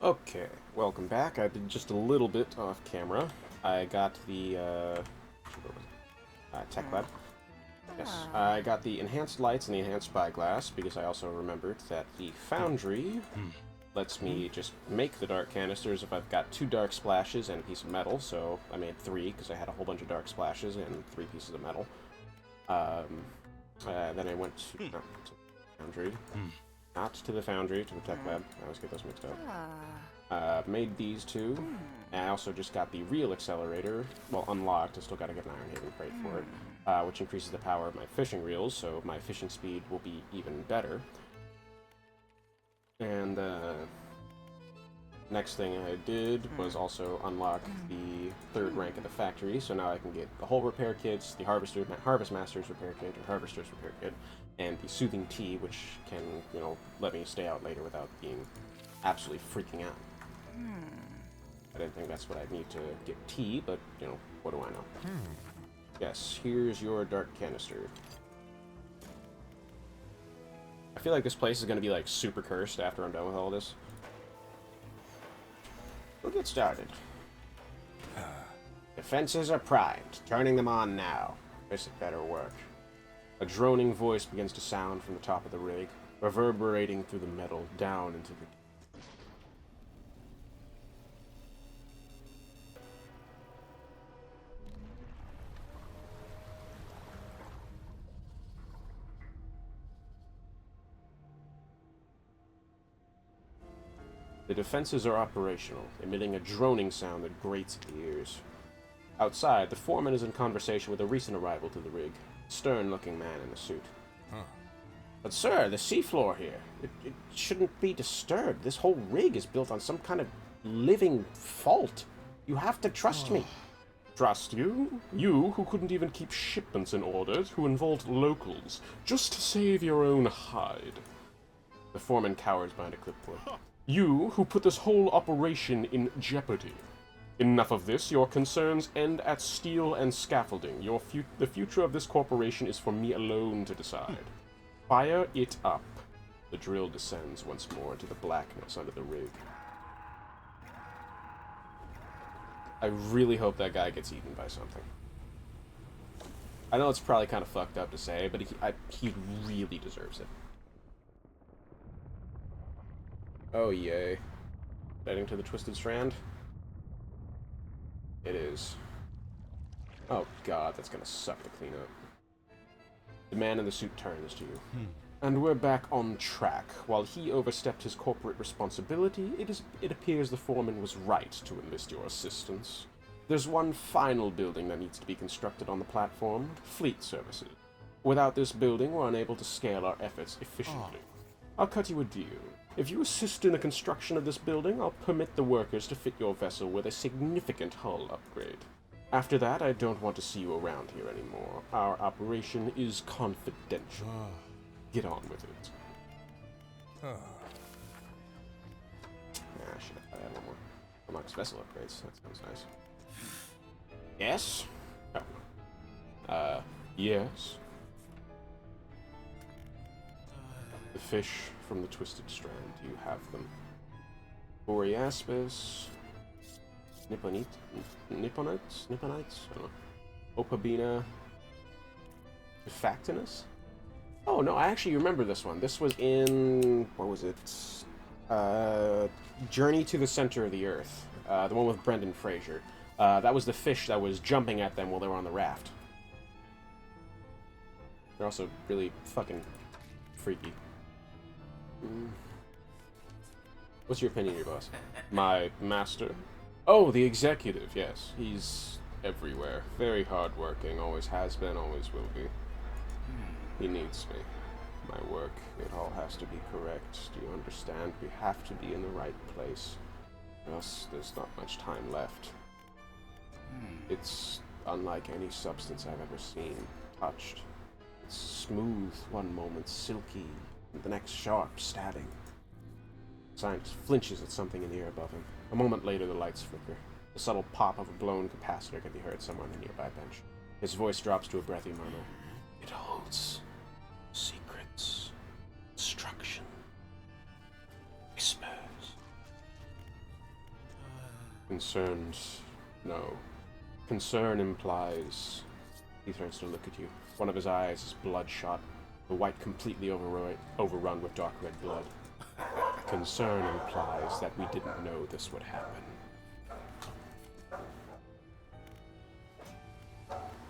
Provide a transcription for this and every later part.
Okay, welcome back. I did just a little bit off camera. I got the tech lab. Yes, I got the enhanced lights and the enhanced spyglass because I also remembered that the foundry lets me just make the dark canisters if I've got 2 dark splashes and a piece of metal. So I made 3 because I had a whole bunch of dark splashes and 3 pieces of metal. Then I went to, no, to the foundry. Not to the foundry, to the tech lab. I always get those mixed up. Made these 2. And I also just got the real accelerator. Well, unlocked. I still gotta get an Ironhaven crate for it. Which increases the power of my fishing reels, so my fishing speed will be even better. And next thing I did was also unlock the 3rd rank of the factory, so now I can get the whole repair kits, the Harvest Master's repair kit, and Harvester's repair kit, and the Soothing Tea, which can, let me stay out later without being absolutely freaking out. I didn't think that's what I'd need to get tea, but, what do I know? Yes, here's your dark canister. I feel like this place is going to be, super cursed after I'm done with all this. We'll get started. Defenses are primed. Turning them on now. This had better work. A droning voice begins to sound from the top of the rig, reverberating through the metal down into the... The defenses are operational, emitting a droning sound that grates ears. Outside, the foreman is in conversation with a recent arrival to the rig, a stern-looking man in a suit. But sir, the seafloor here, it shouldn't be disturbed. This whole rig is built on some kind of living fault. You have to trust me. Trust you? You, who couldn't even keep shipments in order, who involved locals, just to save your own hide. The foreman cowers behind a clipboard. You, who put this whole operation in jeopardy. Enough of this. Your concerns end at steel and scaffolding. The future of this corporation is for me alone to decide. Fire it up. The drill descends once more into the blackness under the rig. I really hope that guy gets eaten by something. I know it's probably kind of fucked up to say, but he really deserves it. Oh, yay. Heading to the Twisted Strand? It is. Oh god, that's gonna suck to clean up. The man in the suit turns to you. And we're back on track. While he overstepped his corporate responsibility, it appears the foreman was right to enlist your assistance. There's one final building that needs to be constructed on the platform, fleet services. Without this building, we're unable to scale our efforts efficiently. I'll cut you a deal. If you assist in the construction of this building, I'll permit the workers to fit your vessel with a significant hull upgrade. After that, I don't want to see you around here anymore. Our operation is confidential. Get on with it. Ah, shit, I had one more. Unlocks vessel upgrades. That sounds nice. Yes? Oh. Yes? The fish from the Twisted Strand. You have them. Boreaspis. Nipponites? I don't know. Opabina. Defactinus? Oh, no, I actually remember this one. This was in... what was it? Journey to the Center of the Earth. The one with Brendan Fraser. That was the fish that was jumping at them while they were on the raft. They're also really fucking freaky. What's your opinion, your boss? My master? Oh, the executive, yes. He's everywhere. Very hardworking, always has been, always will be. He needs me. My work, it all has to be correct. Do you understand? We have to be in the right place. Or else there's not much time left. It's unlike any substance I've ever seen, touched. It's smooth one moment, silky, and the next sharp, stabbing. Scientist flinches at something in the air above him. A moment later, the lights flicker. The subtle pop of a blown capacitor can be heard somewhere on the nearby bench. His voice drops to a breathy murmur. It holds secrets, destruction, whispers. concerned? No. Concern implies... He turns to look at you. One of his eyes is bloodshot, the white completely overrun with dark red blood. Concern implies that we didn't know this would happen.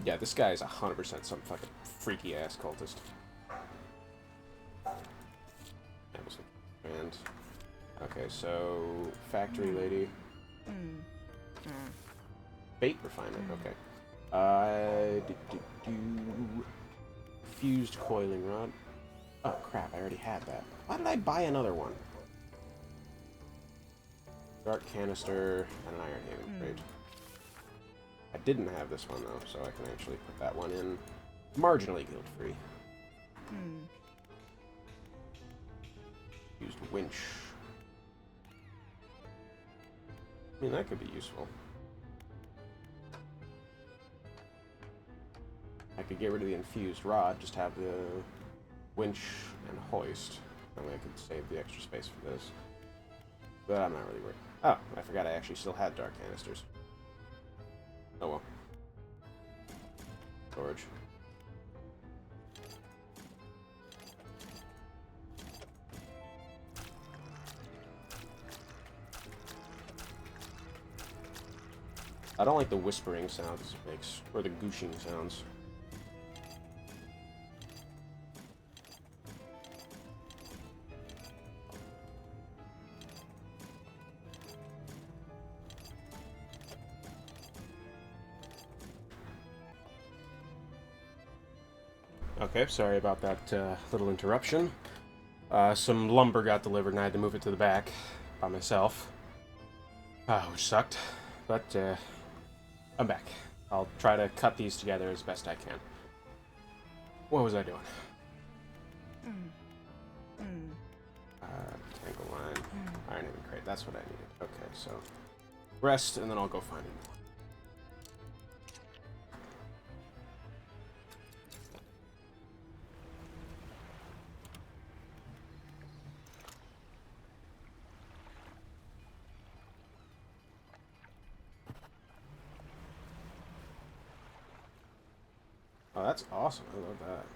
Yeah, this guy is 100% some fucking freaky-ass cultist. And okay, so factory lady. Bait refinement. Okay. Fused coiling rod. Oh crap! I already had that. Why did I buy another one? Dark canister and an Ironhaven crate. I didn't have this one though, so I can actually put that one in marginally guilt-free. Used winch. I mean, that could be useful. I could get rid of the infused rod, just have the winch and hoist. That way I could save the extra space for this. But I'm not really worried. Oh, I forgot I actually still had dark canisters. Oh well. Storage. I don't like the whispering sounds it makes, or the gooshing sounds. Okay, sorry about that little interruption. Some lumber got delivered and I had to move it to the back by myself. Which sucked, but I'm back. I'll try to cut these together as best I can. What was I doing? Tangle line. Ironhaven crate, that's what I needed. Okay, so rest and then I'll go find it. Oh, that's awesome. I love that.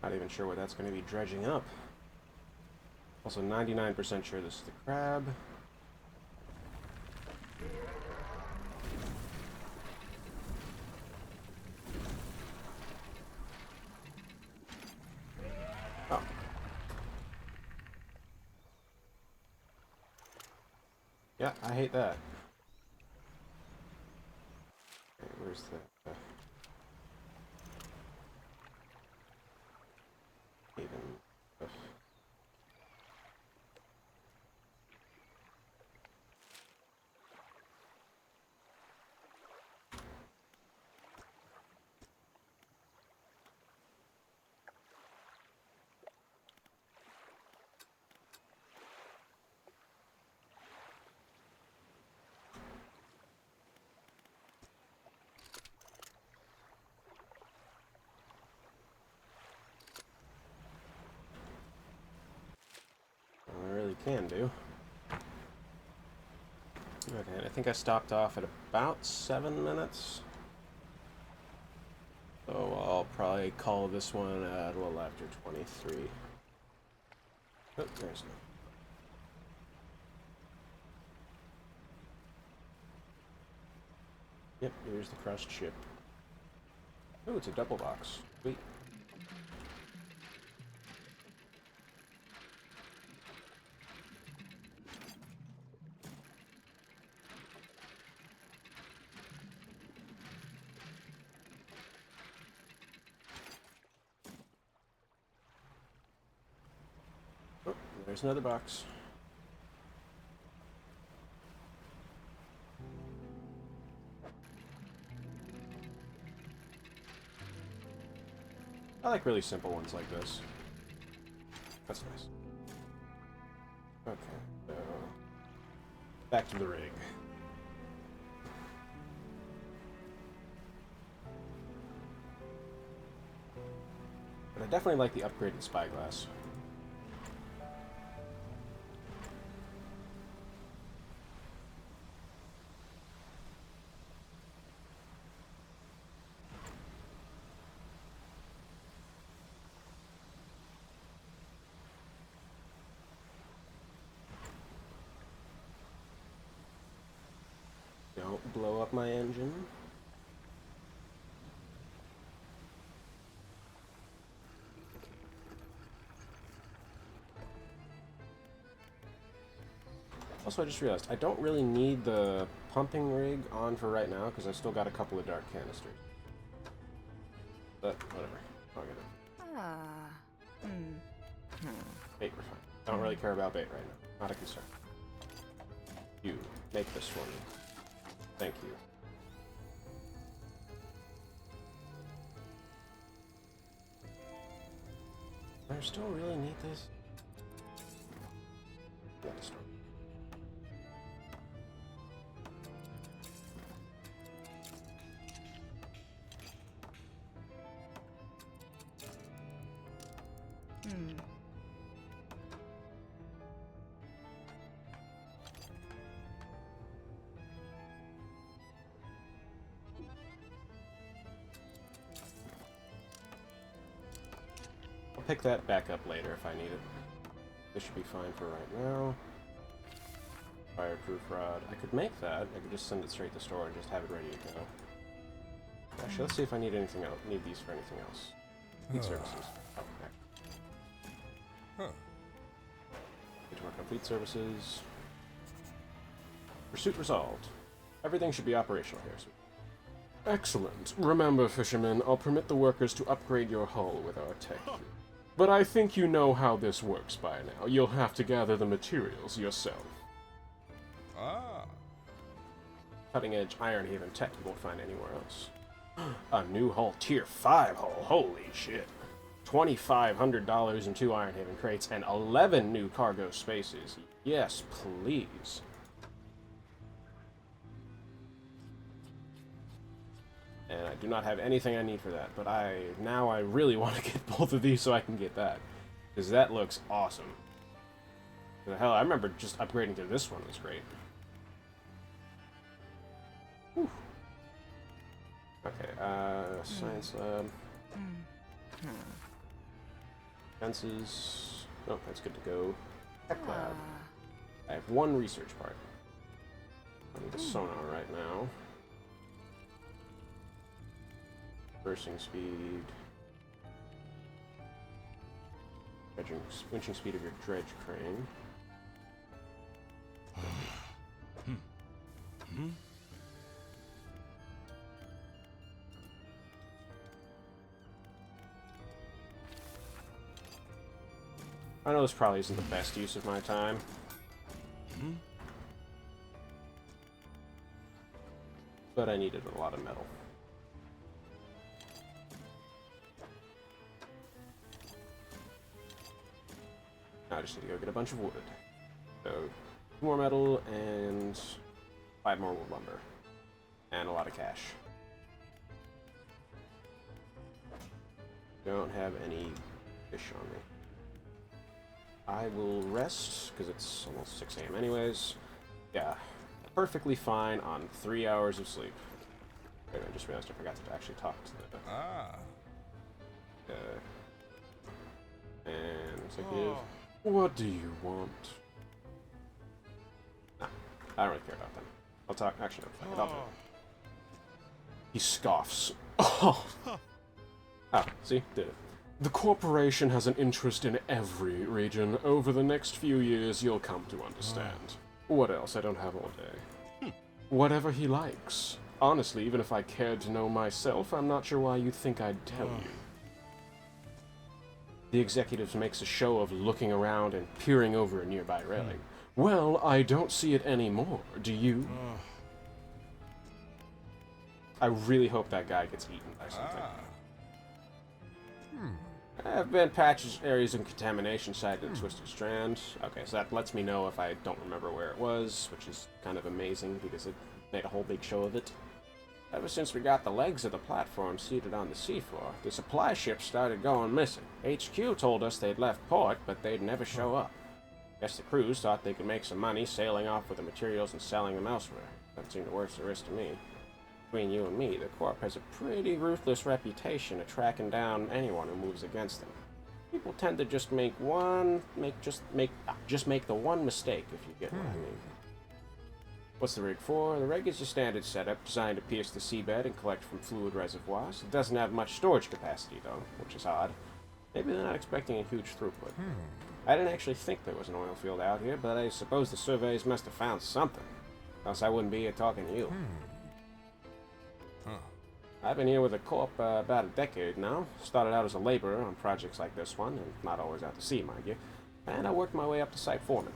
Not even sure what that's going to be dredging up. Also 99% sure this is the crab. Oh. Yeah, I hate that. Okay, where's the... Haven. Can do. Okay, I think I stopped off at about 7 minutes. So I'll probably call this one at a little after 23. Oh, there's no. Yep, here's the crushed ship. Oh, it's a double box. Sweet. There's another box. I like really simple ones like this. That's nice. Okay, so Back to the rig. But I definitely like the upgraded spyglass. Don't blow up my engine. Also, I just realized I don't really need the pumping rig on for right now because I've still got a couple of dark canisters. But whatever. I'll get it. Bait refine. Don't really care about bait right now. Not a concern. You make this for me. Thank you. Do I still really need this? Not to start. Pick that back up later if I need it. This should be fine for right now. Fireproof rod. I could make that. I could just send it straight to store and just have it ready to go. Actually, let's see if I need anything else. Need these for anything else. Fleet services. Oh, okay. Need to work on fleet services. Pursuit resolved. Everything should be operational here. So. Excellent. Remember, fishermen, I'll permit the workers to upgrade your hull with our tech. But I think you know how this works by now. You'll have to gather the materials yourself. Cutting-edge Ironhaven tech you won't find anywhere else. A new hull, tier 5 hull. Holy shit. $2,500 in 2 Ironhaven crates and 11 new cargo spaces. Yes, please. And I do not have anything I need for that, but now I really want to get both of these so I can get that. Because that looks awesome. Hell, I remember just upgrading to this one was great. Whew. Okay, science lab. Fences. Oh, that's good to go. Tech lab. I have 1 research part. I need a sonar right now. Bursting speed. Winching speed of your dredge crane. I know this probably isn't the best use of my time. But I needed a lot of metal. Now I just need to go get a bunch of wood. So, 2 more metal and 5 more wood lumber. And a lot of cash. Don't have any fish on me. I will rest, because it's almost 6 AM anyways. Yeah, perfectly fine on 3 hours of sleep. Wait, I just realized I forgot to actually talk to them. And executive. What do you want? Nah, I don't really care about them. I'll talk. Actually, no, fuck it, I'll do it. He scoffs. Oh, see? Did it. The corporation has an interest in every region. Over the next few years, you'll come to understand. What else? I don't have all day. Whatever he likes. Honestly, even if I cared to know myself, I'm not sure why you'd think I'd tell you. The executive makes a show of looking around and peering over a nearby railing. Well, I don't see it anymore. Do you? I really hope that guy gets eaten by something. There have been patches, areas of contamination cited in Twisted Strand. Okay, so that lets me know if I don't remember where it was, which is kind of amazing because it made a whole big show of it. Ever since we got the legs of the platform seated on the seafloor, the supply ships started going missing. HQ told us they'd left port, but they'd never show up. Guess the crews thought they could make some money sailing off with the materials and selling them elsewhere. Doesn't seem the worst the risk to me. Between you and me, the Corp has a pretty ruthless reputation of tracking down anyone who moves against them. People tend to just make the one mistake, if you get what I mean. What's the rig for? The rig is your standard setup, designed to pierce the seabed and collect from fluid reservoirs. It doesn't have much storage capacity, though, which is odd. Maybe they're not expecting a huge throughput. I didn't actually think there was an oil field out here, but I suppose the surveys must have found something. Else I wouldn't be here talking to you. I've been here with the Corp about a decade now. Started out as a laborer on projects like this one, and not always out to sea, mind you. And I worked my way up to site foreman.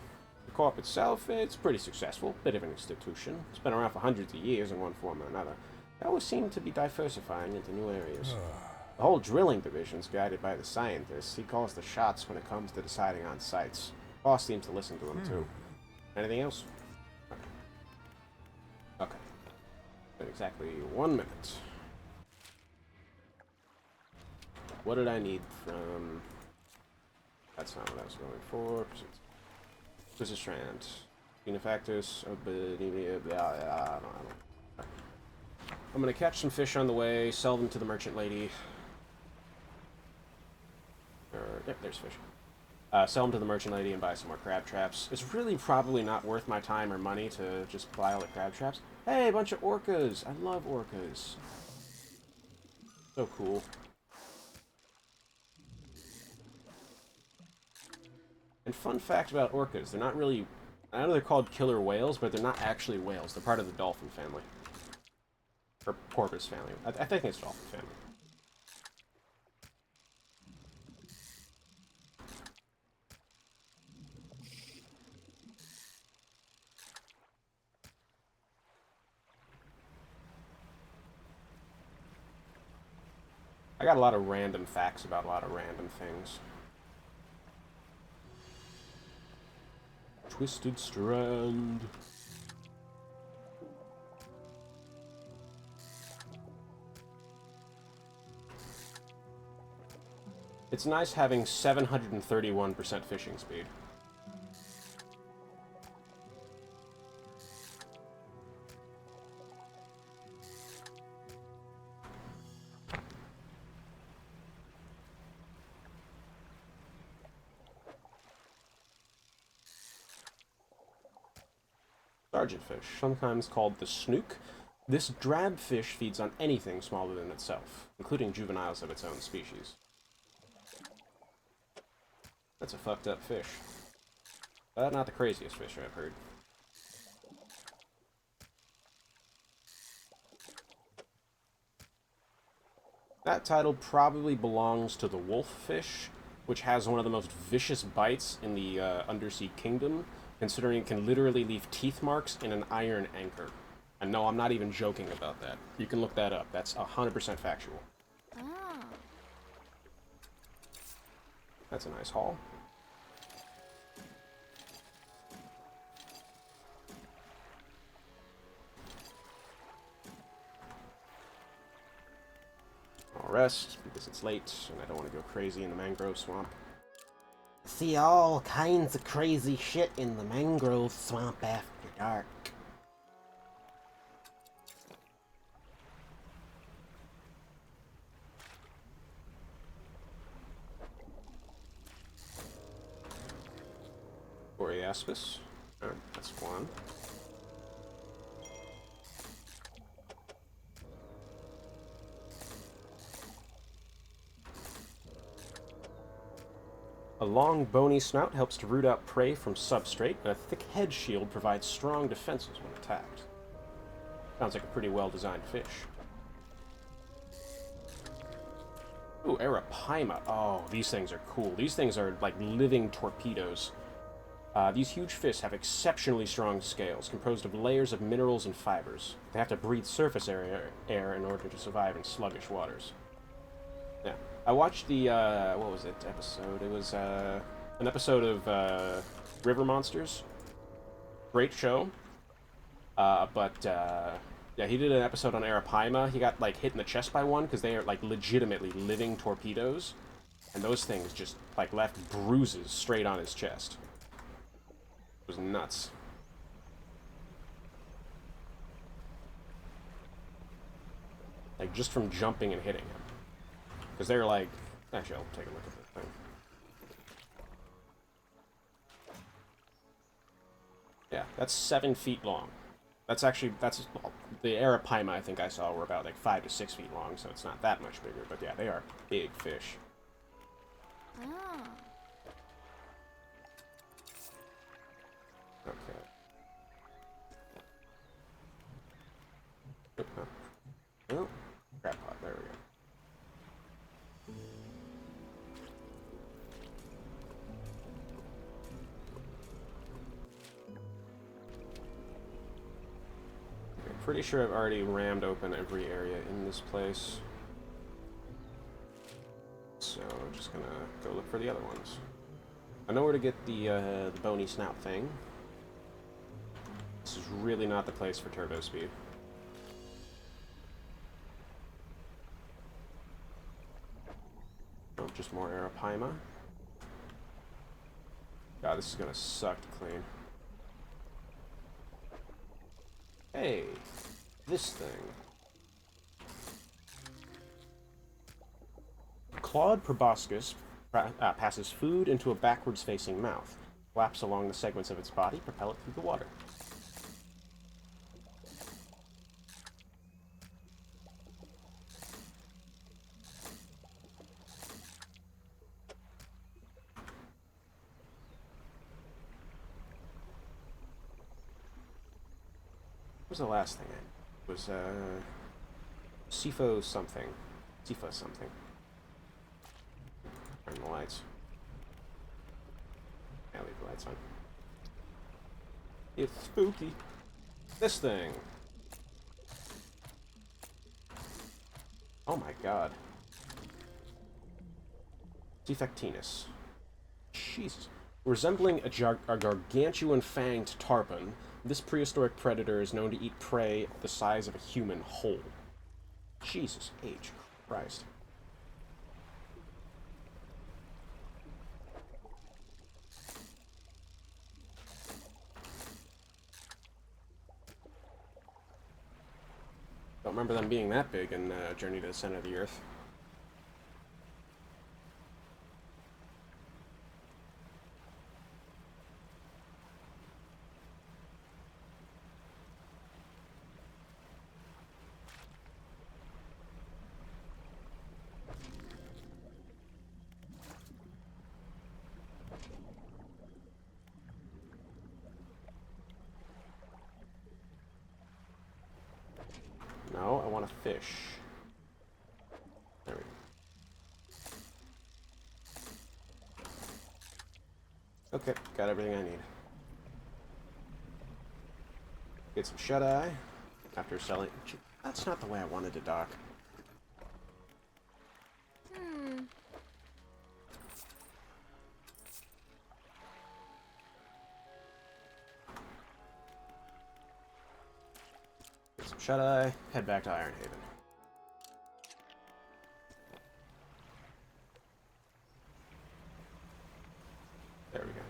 The Corp itself, it's pretty successful, bit of an institution. It's been around for hundreds of years in one form or another. They always seem to be diversifying into new areas. The whole drilling division's guided by the scientist. He calls the shots when it comes to deciding on sites. Boss seems to listen to him, too. Anything else? Okay. Been exactly 1 minute. What did I need from... That's not what I was going for. This is Strand. Benefactors. I'm gonna catch some fish on the way, sell them to the merchant lady. Yep, there's fish. Sell them to the merchant lady and buy some more crab traps. It's really probably not worth my time or money to just buy all the crab traps. Hey, a bunch of orcas! I love orcas. So cool. And fun fact about orcas, they're not really... I know they're called killer whales, but they're not actually whales. They're part of the dolphin family. Or porpoise family. I think it's dolphin family. I got a lot of random facts about a lot of random things. Twisted Strand. It's nice having 731% fishing speed. Sergeant fish, sometimes called the snook. This drab fish feeds on anything smaller than itself, including juveniles of its own species. That's a fucked up fish. Not the craziest fish I've heard. That title probably belongs to the wolffish, which has one of the most vicious bites in the undersea kingdom, considering it can literally leave teeth marks in an iron anchor. And no, I'm not even joking about that. You can look that up. That's 100% factual. Ah. That's a nice haul. I'll rest, because it's late, and I don't want to go crazy in the mangrove swamp. See all kinds of crazy shit in the mangrove swamp after dark. Boreaspis. Alright, that's one. A long, bony snout helps to root out prey from substrate, and a thick head shield provides strong defenses when attacked. Sounds like a pretty well-designed fish. Ooh, Arapaima. Oh, these things are cool. These things are like living torpedoes. These huge fish have exceptionally strong scales, composed of layers of minerals and fibers. They have to breathe surface air in order to survive in sluggish waters. Yeah, I watched the, what was it, episode? It was, an episode of, River Monsters. Great show. Yeah, he did an episode on Arapaima. He got, like, hit in the chest by one, because they are, like, legitimately living torpedoes. And those things just, like, left bruises straight on his chest. It was nuts. Like, just from jumping and hitting him. Because they're like... Actually, I'll take a look at the thing. Yeah, that's 7 feet long. That's actually... That's... The Arapaima I think I saw were about, like, 5 to 6 feet long, so it's not that much bigger. But yeah, they are big fish. Ah. Okay. Oh, crab pot, there we go. I'm pretty sure I've already rammed open every area in this place. So I'm just gonna go look for the other ones. I know where to get the bony snout thing. This is really not the place for turbo speed. Oh, just more Arapaima. God, this is gonna suck to clean. Hey, this thing. Clawed proboscis passes food into a backwards-facing mouth. Flaps along the segments of its body propel it through the water. What was the last thing it was? Sifo something. Sifa something. Turn the lights. Yeah, leave the lights on. It's spooky. This thing. Oh my god. Defectinus. Jesus. Resembling a gargantuan fanged tarpon, this prehistoric predator is known to eat prey the size of a human whole. Jesus H. Christ. Don't remember them being that big in Journey to the Center of the Earth. No, I want to fish. There we go. Okay, got everything I need. Get some shut-eye after selling... That's not the way I wanted to dock. Get some shut-eye, head back to Ironhaven. There we go.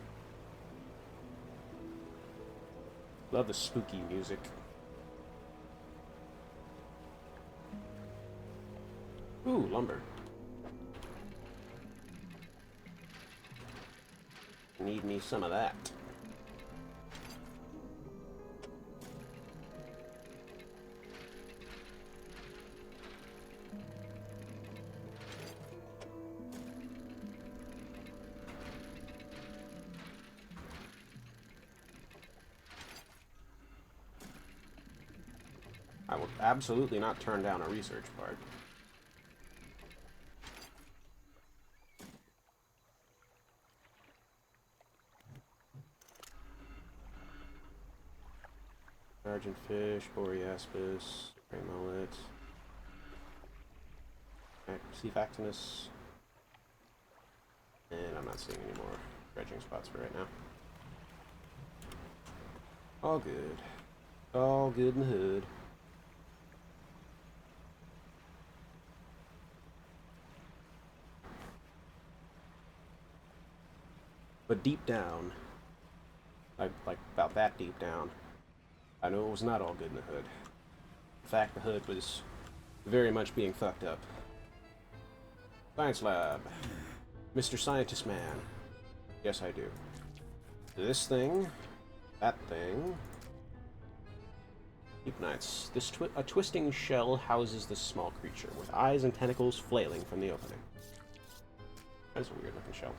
Love the spooky music. Ooh, lumber. Need me some of that. I will absolutely not turn down a research part. Argent fish, boreaspis, gray mullet, Cephactinus, And I'm not seeing any more dredging spots for right now. All good. All good in the hood. But deep down, like about that deep down, I know it was not all good in the hood. In fact, the hood was very much being fucked up. Science lab. Mr. Scientist Man. Yes, I do. This thing. That thing. Deep Nights. A twisting shell houses this small creature, with eyes and tentacles flailing from the opening. That's a weird looking shell.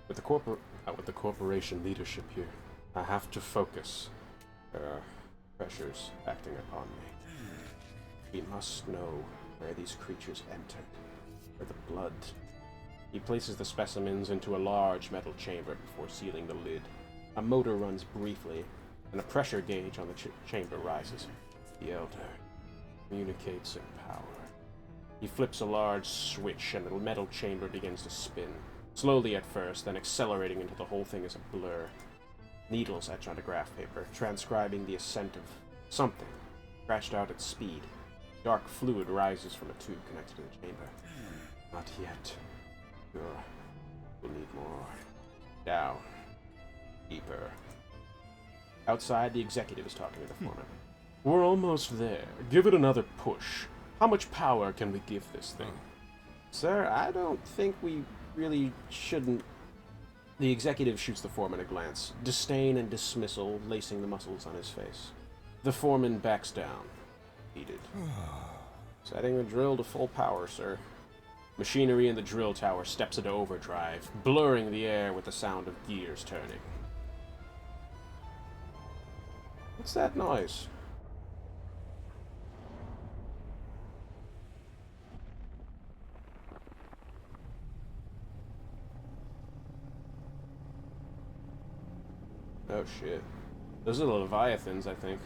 With the corporation leadership here, I have to focus. There are pressures acting upon me. We must know where these creatures entered, where the blood. He places the specimens into a large metal chamber before sealing the lid. A motor runs briefly, and a pressure gauge on the chamber rises. The Elder communicates in power. He flips a large switch, and the metal chamber begins to spin. Slowly at first, then accelerating until the whole thing is a blur. Needles etch onto graph paper, transcribing the ascent of something, scratched out at speed. Dark fluid rises from a tube connected to the chamber. Not yet. We'll need more. Down. Deeper. Outside, the executive is talking to the foreman. We're almost there. Give it another push. How much power can we give this thing? Sir, I don't think we really shouldn't. The executive shoots the foreman a glance, disdain and dismissal lacing the muscles on his face. The foreman backs down, heated. Setting the drill to full power, sir. Machinery in the drill tower steps into overdrive, blurring the air with the sound of gears turning. What's that noise? Oh shit. Those are the Leviathans, I think,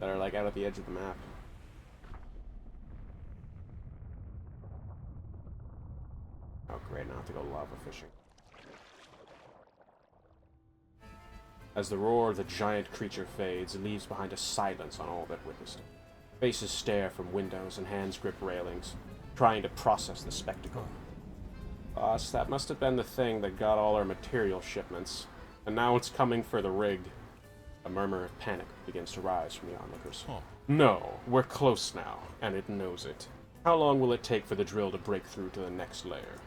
that are like out at the edge of the map. Oh great, now I have to go lava fishing. As the roar of the giant creature fades, it leaves behind a silence on all that witnessed it. Faces stare from windows and hands grip railings, trying to process the spectacle. Boss, that must have been the thing that got all our material shipments. And now it's coming for the rig. A murmur of panic begins to rise from the onlookers. No, we're close now, and it knows it. How long will it take for the drill to break through to the next layer?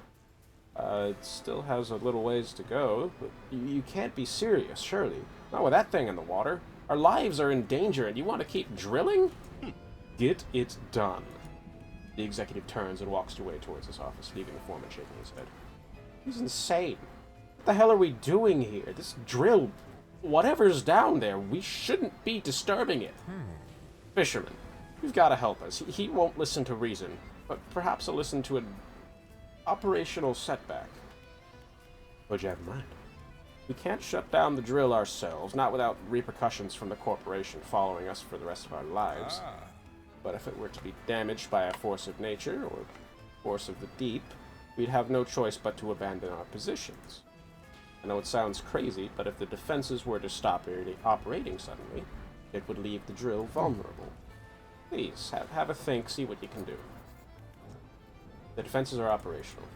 It still has a little ways to go, but you can't be serious, surely. Not with that thing in the water. Our lives are in danger, and you want to keep drilling? Get it done. The executive turns and walks away towards his office, leaving the foreman shaking his head. He's insane. What the hell are we doing here? This drill, whatever's down there, we shouldn't be disturbing it. Fisherman, you've got to help us. He won't listen to reason, but perhaps he'll listen to an operational setback. What'd you have in mind? We can't shut down the drill ourselves, not without repercussions from the corporation following us for the rest of our lives. But if it were to be damaged by a force of nature or force of the deep, we'd have no choice but to abandon our positions. I know it sounds crazy, but if the defenses were to stop operating suddenly, it would leave the drill vulnerable. Please, have a think, see what you can do. The defenses are operational.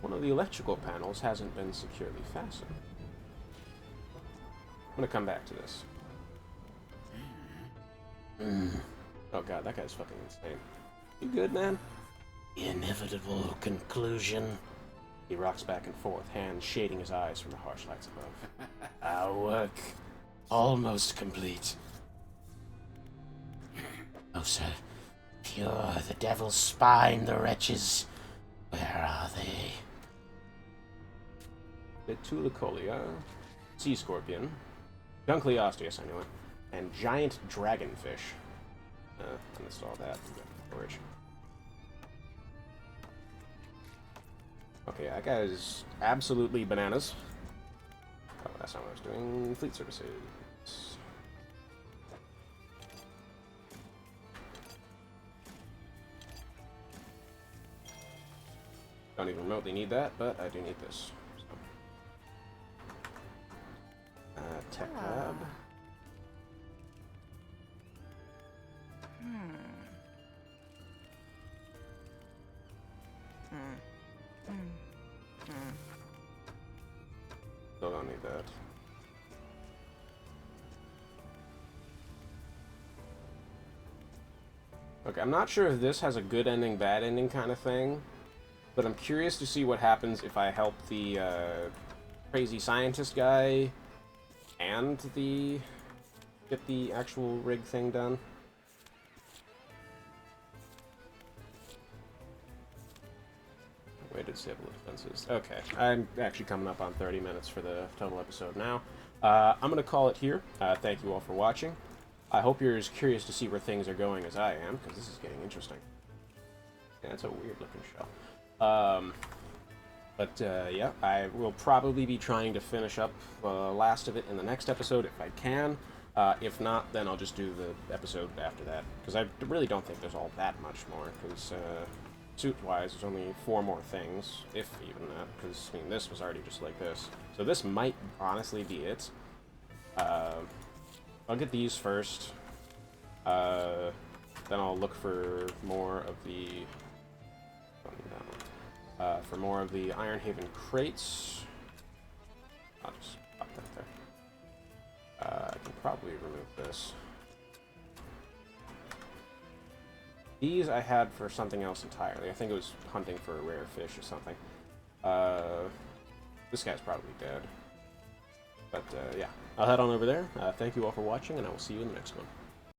One of the electrical panels hasn't been securely fastened. I'm gonna come back to this. Oh god, that guy's fucking insane. You good, man? The inevitable conclusion. He rocks back and forth, hands shading his eyes from the harsh lights above. Our work almost complete. Oh, sir. Pure the devil's spine, the wretches. Where are they? Betulicolia, sea scorpion, Dunkleosteus, I know it, and giant dragonfish. Uninstall that. Storage. Okay, that guy is absolutely bananas. Oh, that's not what I was doing. Fleet services. don't even remotely need that, but I do need this. So. Tech lab. Still don't need that. Okay, I'm not sure if this has a good ending, bad ending kind of thing, but I'm curious to see what happens if I help the crazy scientist guy and get the actual rig thing done. Wait, disable defenses. Okay, I'm actually coming up on 30 minutes for the total episode now. I'm going to call it here. Thank you all for watching. I hope you're as curious to see where things are going as I am, because this is getting interesting. Yeah, it's a weird-looking shell. Yeah, I will probably be trying to finish up the last of it in the next episode if I can. If not, then I'll just do the episode after that, because I really don't think there's all that much more, because suit-wise, there's only 4 more things, if even that, because, I mean, this was already just like this. So this might honestly be it. I'll get these first. Then I'll look for more of the Ironhaven crates. I'll just pop that there. I can probably remove this. These I had for something else entirely. I think it was hunting for a rare fish or something. This guy's probably dead. But yeah, I'll head on over there. Thank you all for watching, and I will see you in the next one.